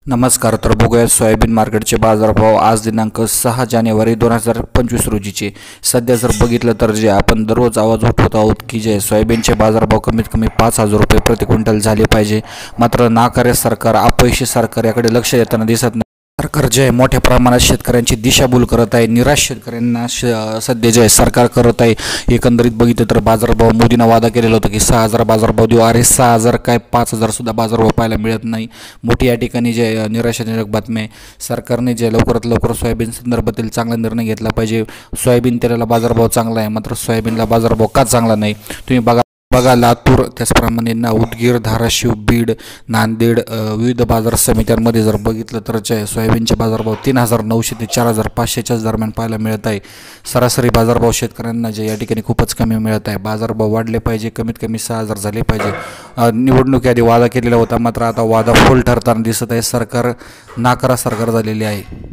नमस्कार. तर बघूया सोयाबीन मार्केटचे बाजारभाव आज दिनांक 6 जानेवारी 2025 रोजीचे. सध्या जर बघितलं तर जे आपण दररोज आवाज उठवत आहोत की जे सोयाबीनचे बाजारभाव कमीत कमी 5,000 रुपये प्रति क्विंटल झाले पाहिजे. मात्र नाकार्य सरकार, अपयशी सरकार याकडे लक्ष देताना दिसत नाही. सरकार जे आहे मोठ्या प्रमाणात शेतकऱ्यांची दिशाभूल करत आहे. निराश शेतकऱ्यांना सध्या जे आहे सरकार करत आहे. एकंदरीत बघितलं तर बाजारभाव मोदींना वादा केलेला होता की 6,000 बाजारभाव देऊ. अरे 6,000 काय 5,000 सुद्धा बाजारभाव पाहायला मिळत नाही. मोठी या ठिकाणी जे निराशाजनक बातमी आहे. सरकारने जे लवकरात लवकर सोयाबीन संदर्भातील चांगला निर्णय घेतला पाहिजे. सोयाबीन तेलाला बाजारभाव चांगला आहे, मात्र सोयाबीनला बाजारभाव का चांगला नाही तुम्ही बघा. लातूर, त्याचप्रमाणे उदगीर, धाराशिव, बीड, नांदेड विविध बाजार समित्यांमध्ये जर बघितलं तर सोयाबीनचे बाजारभाव 3,900 ते 4,500च्याच दरम्यान पाहायला मिळत आहे. सरासरी बाजारभाव शेतकऱ्यांना जे या ठिकाणी खूपच कमी मिळत आहे. बाजारभाव वाढले पाहिजे, कमीत कमी 6,000 झाले पाहिजे. निवडणुकीआधी वादा केलेला होता, मात्र आता वादा फोल ठरताना दिसत आहे. सरकार नाकारा सरकार झालेले आहे.